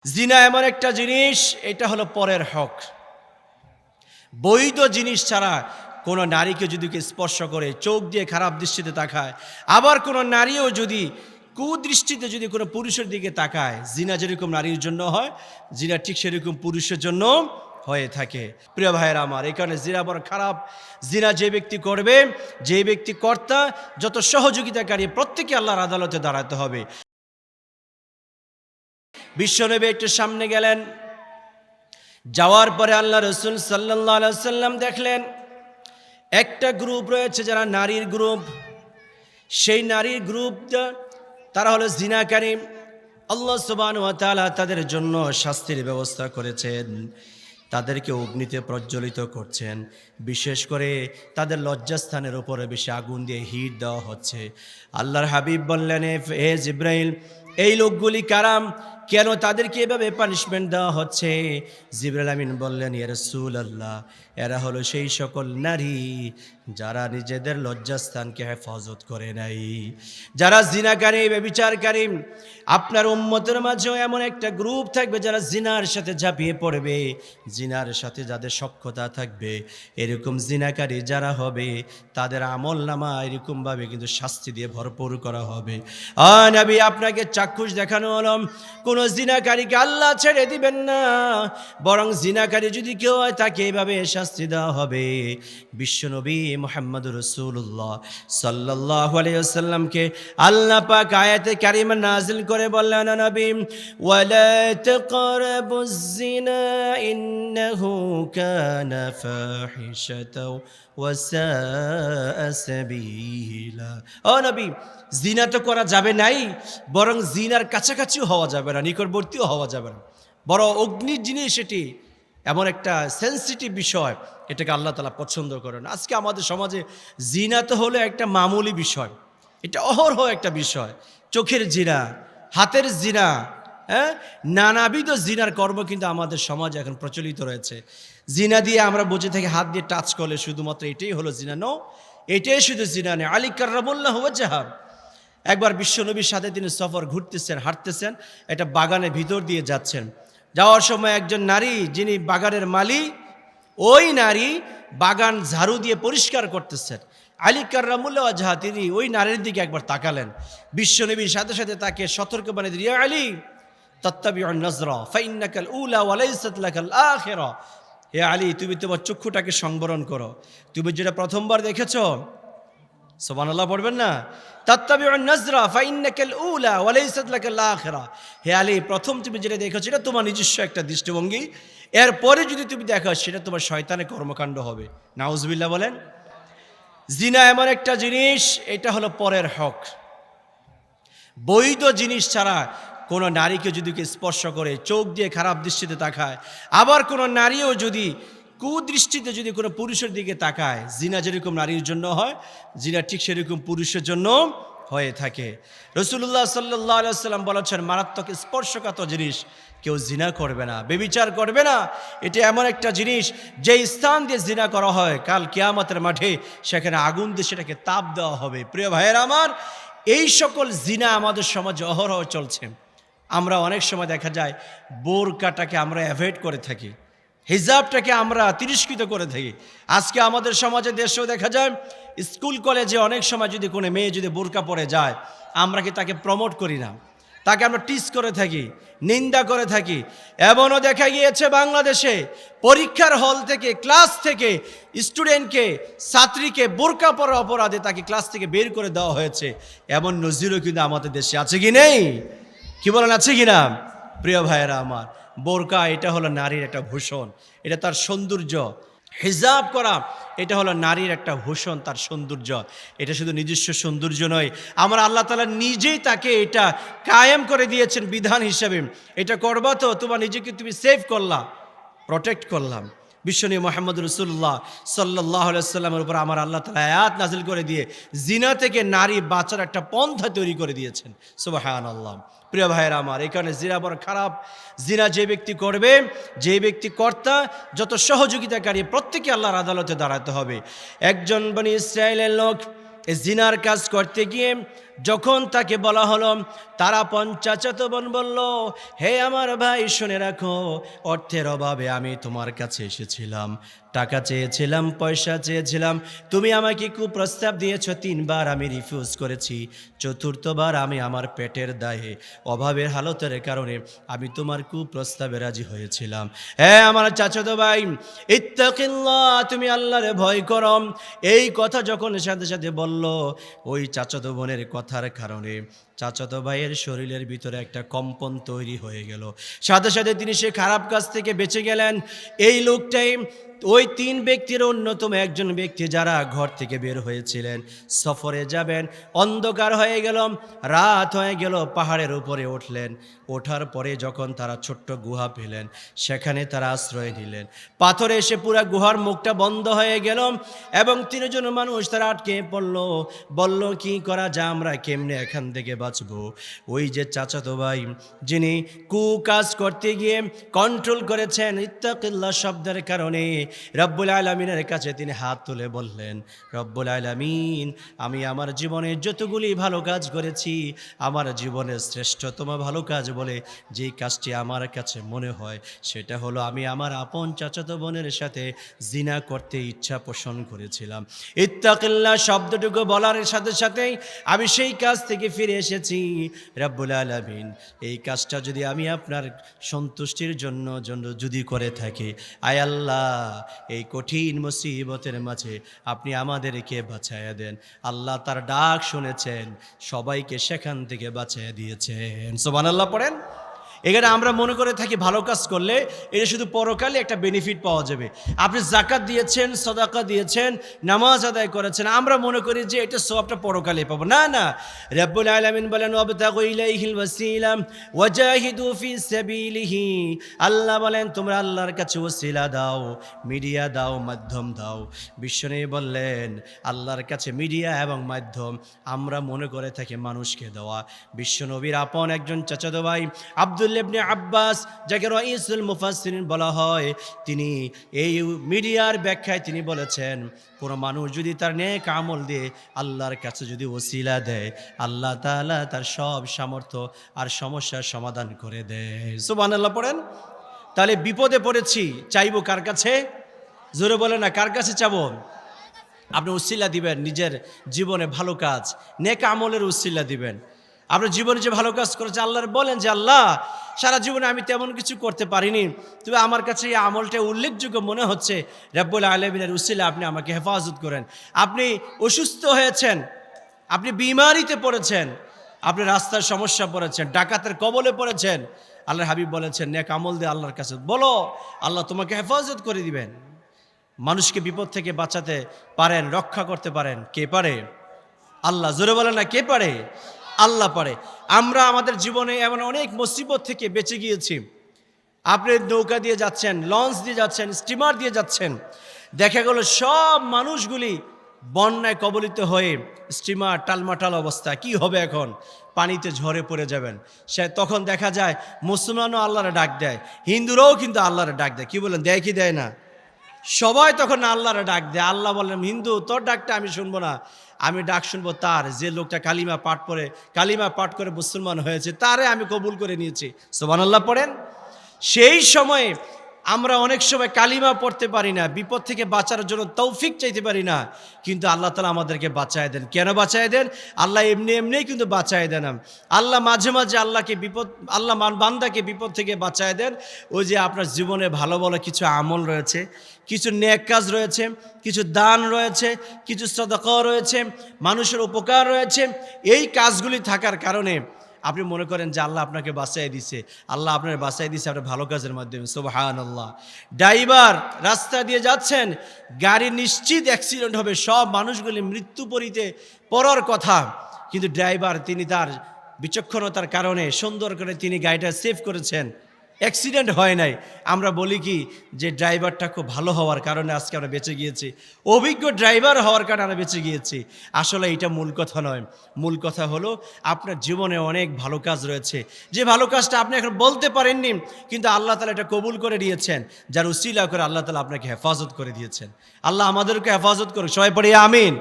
জিনা এমন একটা জিনিস, এটা হলো পরের হক। বৈধ জিনিস ছাড়া কোনো নারীকে যদি কেউ স্পর্শ করে, চোখ দিয়ে খারাপ দৃষ্টিতে তাকায়, আবার কোনো নারীও যদি কুদৃষ্টিতে যদি কোনো পুরুষের দিকে তাকায়, জিনা যেরকম নারীর জন্য হয়, জিনা ঠিক সেরকম পুরুষের জন্য হয়ে থাকে। প্রিয় ভাইয়েরা আমার, এই কারণে জিনা বড় খারাপ। জিনা যে ব্যক্তি করবে, যে ব্যক্তি কর্তা, যত সহযোগিতাকারী, প্রত্যেকে আল্লাহর আদালতে দাঁড়াতে হবে। বিশ্বনবী একটু সামনে গেলেন, যাওয়ার পরে আল্লাহ রসুল সাল্লাল্লাহু আলাইহি ওয়াসাল্লাম দেখলেন একটা গ্রুপ রয়েছে যারা নারীর গ্রুপ। সেই নারীর গ্রুপ তারা হলো জিনাকারী। আল্লাহ সুবহানাহু ওয়া তাআলা তাদের জন্য শাস্তির ব্যবস্থা করেছেন, তাদেরকে অগ্নিতে প্রজ্বলিত করছেন। বিশেষ করে তাদের লজ্জাস্থানের উপরে বেশি আগুন দিয়ে হিট দেওয়া হচ্ছে। আল্লাহর হাবিব বললেন, হে জিব্রাইল, এই লোকগুলি কারাম, কেন তাদেরকে এভাবে পানিশমেন্ট দেওয়া হচ্ছে? জিবরাইল আমিন বললেন, ইয়া রাসূলুল্লাহ, এরা হলো সেই সকল নারী যারা নিজেদের লজ্জাস্থানকে হেফাজত করে নাই, যারা জিনাকারী, ব্যভিচারকারী। আপনার উম্মতের মাঝেও এমন একটা গ্রুপ থাকবে যারা জিনার সাথে ঝাঁপিয়ে পড়বে, জিনার সাথে যাদের সখ্যতা থাকবে, এরকম জিনাকারী যারা হবে তাদের আমল নামা এরকমভাবে কিন্তু শাস্তি দিয়ে ভরপুর করা হবে। নবী, আপনাকে চাক্ষুষ দেখানো হলো, কোন জিনাকারীকে আল্লাহ ছেড়ে দিবেন না, বরং জিনাকারী যদি কেউ হয় তাকে এইভাবে শাস্তি দেওয়া হবে। বিশ্বনবী মুহাম্মদুর রাসূলুল্লাহ সাল্লাল্লাহু আলাইহি ওয়াসাল্লামকে আল্লাহ পাক আয়াতে কারিমা নাজিল করে বললেন, নবী, ওয়ালা তাকরাবুজ জিনা ইন্নাহু কানা ফাহিশাতাও ওয়া সাআ সাবিলা। ও নবী, জিনা তো করা যাবে নাই, বরং জিনার কাছাকাছিও হওয়া যাবে না, নিকটবর্তীও হওয়া যাবে না। বড় অগ্নির জিনিস এটি, এমন একটা সেন্সিটিভ বিষয়, এটাকে আল্লাহ তাআলা পছন্দ করেন। আজকে আমাদের সমাজে জিনা তো হলো একটা মামুলি বিষয়, এটা অহরহ একটা বিষয়। চোখের জিনা, হাতের জিনা, নানাবিধ জিনার কর্ম কিন্তু আমাদের সমাজে এখন প্রচলিত রয়েছে। জিনা দিয়ে আমরা বুঝে থাকি হাত দিয়ে টাচ করলে শুধুমাত্র এটাই হলো জিনা। নো, এটাই শুধু জিনা নেই। আলী কাররামাল্লাহু ওয়াজহাহু, একবার বিশ্বনবীর সাথে তিনি সফর ঘুরতেছেন, হাঁটতেছেন, একটা বাগানের ভিতর দিয়ে যাচ্ছেন। যাওয়ার সময় একজন নারী, যিনি বাগানের মালিক, ওই নারী বাগান ঝাড়ু দিয়ে পরিষ্কার করতেছেন। আলী কাররামাল্লাহু ওয়াজহাহু, তিনি ওই নারীর দিকে একবার তাকালেন। বিশ্বনবীর সাথে সাথে তাকে সতর্ক বানিয়ে দিলেন, ইয়া আলী, তাত্তাবিউন নাজরা ফাইন্নাকাল উলা ওয়া লাইসাত লাকাল আখিরা। হে আলী, তুমি তোমার চক্ষুটাকে সংবরণ করো, তুমি যেটা প্রথমবার দেখেছো, সুবহানাল্লাহ পড়বেন না? তাত্তাবিউন নাজরা ফাইন্নাকাল উলা ওয়া লাইসাত লাকাল আখিরা। হে আলী, প্রথম তুমি যেটা দেখেছো এটা তোমার নিজস্ব একটা দৃষ্টিভঙ্গি, এরপরে যদি তুমি দেখো সেটা তোমার শয়তানের কর্মকাণ্ড হবে। নাউজুবিল্লাহ বলেন। জিনা এমন একটা জিনিস, এটা হলো পরের হক। বৈধ জিনিস ছাড়া কোনো নারীকে যদি কেউ স্পর্শ করে, চোখ দিয়ে খারাপ দৃষ্টিতে তাকায়, আবার কোনো নারীও যদি কুদৃষ্টিতে যদি কোনো পুরুষের দিকে তাকায়, জিনা যেরকম নারীর জন্য হয়, জিনা ঠিক সেরকম পুরুষের জন্য হয়ে থাকে। রাসূলুল্লাহ সাল্লাল্লাহু আলাইহি ওয়াসাল্লাম বলেছেন, মারাত্মক স্পর্শকাতর জিনিস, কেউ জিনা করবে না, ব্যভিচার করবে না। এটা এমন একটা জিনিস, যে স্থান দিয়ে জিনা করা হয়, কাল কিয়ামতের মাঠে সেখানে আগুন দিয়ে সেটাকে তাপ দেওয়া হবে। প্রিয় ভাইয়েরা আমার, এই সকল জিনা আমাদের সমাজে অহরহ চলছে। আমরা অনেক সময় দেখা যায় বোরকাটাকে আমরা অ্যাভয়েড করে থাকি, হিজাবটাকে আমরা তিরস্কৃত করে থাকি। আজকে আমাদের সমাজে, দেশেও দেখা যায় স্কুল কলেজে অনেক সময় যদি কোনো মেয়ে যদি বোরকা পরে যায়, আমরা কি তাকে প্রমোট করি না, তাকে আমরা টিজ করে থাকি, নিন্দা করে থাকি। এমনও দেখা গিয়েছে বাংলাদেশে পরীক্ষার হল থেকে, ক্লাস থেকে স্টুডেন্টকে, ছাত্রীকে বোরকা পরার অপরাধে তাকে ক্লাস থেকে বের করে দেওয়া হয়েছে। এমন নজিরও কিন্তু আমাদের দেশে আছে কি নেই? কি বলেন, আছে কি না? প্রিয় ভাইয়েরা আমার, বোরকা এটা হলো নারীর একটা ভূষণ, এটা তার সৌন্দর্য। হিজাব করা এটা হলো নারীর একটা ভূষণ, তার সৌন্দর্য। এটা শুধু নিজস্ব সৌন্দর্য নয়, আমার আল্লাহ তাআলা নিজেই তাকে এটা কায়েম করে দিয়েছেন বিধান হিসেবে। এটা করবা তো তোমার নিজেকে তুমি সেভ করলা, প্রোটেক্ট করলাম। বিশ্বনবী মুহাম্মদ রাসূলুল্লাহ সাল্লাল্লাহু আলাইহি ওয়াসাল্লামের উপর আমার আল্লাহ তাআলা আয়াত নাজিল করে দিয়ে জিনা থেকে নারী বাঁচার একটা পন্থা তৈরি করে দিয়েছেন। সুবহানাল্লাহ। প্রিয় ভাইয়েরা আমার, এই কারণে জিনা বড় খারাপ। জিনা যে ব্যক্তি করবে, যে ব্যক্তি কর্তা, যত সহযোগিতাকারী, প্রত্যেকে আল্লাহর আদালতে দাঁড়াতে হবে। একজন বনি ইসরায়েলের লোক জিনার কাজ করতে গিয়ে যখন তাকে বলা হলো, তার আপন চাচাতো বোন বলল, হে আমার ভাই শুনে রাখো, অর্থের অভাবে আমি তোমার কাছে এসেছিলাম, টাকা চেয়েছিলাম, পয়সা চেয়েছিলাম, তুমি আমাকে কুপ্রস্তাব দিয়েছ, 3বার আমি রিফিউজ করেছি, 4র্থবার আমি আমার পেটের দায়ে অভাবের হালতের কারণে আমি তোমার কুপ্রস্তাবে রাজি হয়েছিলাম। হ্যাঁ আমার চাচাতো ভাই, ইত্তাকিল্লাহ, তুমি আল্লাহর ভয় করো। এই কথা যখন সাথে সাথে বলল, ওই চাচাতো বোনের কথার কারণে চাচাতো ভাইয়ের শরীরের ভিতরে একটা কম্পন তৈরি হয়ে গেল। সাথে সাথে তিনি সে খারাপ কাজ থেকে বেঁচে গেলেন। এই লোকটাই ওই 3 ব্যক্তির অন্যতম একজন ব্যক্তি, যারা ঘর থেকে বের হয়েছিলেন, সফরে যাবেন, অন্ধকার হয়ে গেল, রাত হয়ে গেল, পাহাড়ের উপরে উঠলেন। ওঠার পরে যখন তারা ছোট্ট গুহা পেলেন, সেখানে তারা আশ্রয় নিলেন। পাথরে এসে পুরা গুহার মুখটা বন্ধ হয়ে গেল এবং 3 জন মানুষ তারা আটকে পড়ল। বলল, কি করা যায়, আমরা কেমনে এখান থেকে বাঁচবো? ওই যে চাচাতো ভাই, যিনি কুকাজ করতে গিয়ে কন্ট্রোল করেছেন ইত্তাকিল্লাহ শব্দের কারণে, রব্বুল আলামিনের কাছে তিনি হাত তুলে বললেন, রব্বুল আলামিন, আমি আমার জীবনে যতগুলি ভালো কাজ করেছি, আমার জীবনের শ্রেষ্ঠতম ভালো কাজ বলে যে কাজটি আমার কাছে মনে হয়, সেটা হলো আমি আমার আপন চাচাতো বোনের সাথে জিনা করতে ইচ্ছা পোষণ করেছিলাম। ইত্তাকিল্লাহ শব্দটুকু বলার সাথে সাথেই আমি সেই কাজ থেকে ফিরে এসেছি। রব্বুল আলামিন, এই কাজটা যদি আমি আপনার সন্তুষ্টির জন্য যদি করে থাকি, আয় আল্লাহ, এই কঠিন মুসিবতের মাঝে আপনি আমাদেরকে বাঁচাইয়া দেন। আল্লাহ তার ডাক শুনেছেন, সবাইকে সেখান থেকে বাঁচাইয়া দিয়েছেন। সুবহানাল্লাহ পড়েন। এখানে আমরা মনে করে থাকি ভালো কাজ করলে এটা শুধু পরকালে একটা বেনিফিট পাওয়া যাবে। আপনি যাকাত দিয়েছেন, সাদাকা দিয়েছেন, নামাজ আদায় করেছেন, আমরা মনে করি যে এটা সবটা পরকালে পাবো। না না, রব্বুল আলামিন বলেন, ওয়াবতাগু ইলাইহিল ওয়াসিলা ওয়াজাহিদু ফি সাবিলিহি। আল্লাহ বলেন, তোমরা আল্লাহর কাছে ওসিলা দাও, মিডিয়া দাও, মাধ্যম দাও। বিশ্বনবী বললেন, আল্লাহর কাছে মিডিয়া এবং মাধ্যম আমরা মনে করে থাকি মানুষকে দেওয়া। বিশ্বনবীর আপন একজন চাচাতো ভাই আব্দুল্লাহ ইবনে আব্বাস, যাকে রাইসুল মুফাসসিরিন বলা হয়, তিনি এই মিডিয়ার ব্যাখ্যায় তিনি বলেছেন, কোনো মানুষ যদি তার নেক আমল দিয়ে আল্লাহর কাছে যদি ওসিলা দেয়, আল্লাহ তাআলা তার সব সামর্থ্য আর সমস্যার সমাধান করে দেয়। সুবহানাল্লাহ পড়েন। তাহলে বিপদে পড়েছি, চাইবো কার কাছে? জোরে বলে না, কার কাছে চাবো? আপনি উসিলা দিবেন, নিজের জীবনে ভালো কাজ, নেক আমলের উসিলা দিবেন। আপনার জীবনে যে ভালো কাজ করেছে, আল্লাহর বলেন যে, আল্লাহ, সারা জীবনে আমি তেমন কিছু করতে পারিনি, তবে আমার কাছে এই আমলটা উল্লেখযোগ্য মনে হচ্ছে, রব্বুল আলামিনের উসিলা আপনি আমাকে হেফাজত করেন। আপনি অসুস্থ হয়েছেন, আপনি বিমারিতে পড়েছেন, আপনি রাস্তার সমস্যা পড়েছেন, ডাকাতের কবলে পড়েছেন, আল্লাহর হাবিব বলেছেন, নেক আমল দিয়ে আল্লাহর কাছে বলো, আল্লাহ তোমাকে হেফাজত করে দিবেন। মানুষকে বিপদ থেকে বাঁচাতে পারেন, রক্ষা করতে পারেন, কে পারে? আল্লাহ। জোরে বলেন না, কে পারে? আল্লাহ পারে। আমরা আমাদের জীবনে এমন অনেক মুসিবত থেকে বেঁচে গিয়েছি। আপনি নৌকা দিয়ে যাচ্ছেন, লঞ্চ দিয়ে যাচ্ছেন, স্টিমার দিয়ে যাচ্ছেন, দেখা গেল সব মানুষগুলি বন্যায় কবলিত হয়ে স্টিমার টালমাটাল অবস্থা। কি হবে এখন? পানিতে ঝরে পড়ে যাবেন। সে তখন দেখা যায় মুসলমানও আল্লাহরে ডাক দেয়, হিন্দুরাও কিন্তু আল্লাহরে ডাক দেয়। কি বলেন, দেয় কি দেয় না? সবাই তখন আল্লাহরে ডাক দেয়। আল্লাহ বললেন, হিন্দু, তোর ডাকটা আমি শুনবো না, আমি ডাক শুনবো তার, যে লোকটা কালিমা পাঠ করে মুসলমান হয়েছে, তারে আমি কবুল করে নিয়েছি। সুবহানাল্লাহ পড়েন। সেই সময়ে আমরা অনেক সময় কালিমা পড়তে পারি না, বিপদ থেকে বাঁচার জন্য তৌফিক চাইতে পারি না, কিন্তু আল্লাহ তাআলা আমাদেরকে বাঁচায় দেন। কেন বাঁচায় দেন? আল্লাহ এমনিই কিন্তু বাঁচায় দেন। আল্লাহ মাঝে মাঝে আল্লাহ বান্দাকে বিপদ থেকে বাঁচায় দেন। ওই যে আপনার জীবনে ভালো ভালো কিছু আমল রয়েছে, কিছু নেক কাজ রয়েছে, কিছু দান রয়েছে, কিছু সাদাকা রয়েছে, মানুষের উপকার রয়েছে, এই কাজগুলি থাকার কারণে আপনি মনে করেন যে আল্লাহ আপনাকে বাঁচাই দিছে। আল্লাহ আপনার বাঁচাই দিছে আপনার ভালো কাজের মাধ্যমে। সুবহানাল্লাহ। ড্রাইভার রাস্তা দিয়ে যাচ্ছেন, গাড়ি নিশ্চিত অ্যাক্সিডেন্ট হবে, সব মানুষগুলি মৃত্যু পড়ার কথা, কিন্তু ড্রাইভার তিনি তার বিচক্ষণতার কারণে সুন্দর করে তিনি গাড়িটা সেভ করেছেন, অ্যাক্সিডেন্ট হয় নাই। আমরা বলি কি যে ড্রাইভারটা খুব ভালো হওয়ার কারণে আজকে আমরা বেঁচে গিয়েছি, অভিজ্ঞ ড্রাইভার হওয়ার কারণে আমরা বেঁচে গিয়েছি। আসলে এটা মূল কথা নয়। মূল কথা হলো আপনার জীবনে অনেক ভালো কাজ রয়েছে, যে ভালো কাজটা আপনি এখন বলতে পারেননি, কিন্তু আল্লাহ তাআলা এটা কবুল করে দিয়েছেন, যার উসিলা করে আল্লাহ তাআলা আপনাকে হেফাজত করে দিয়েছেন। আল্লাহ আমাদেরকে হেফাজত করুক। সবাই পড়ি আমিন।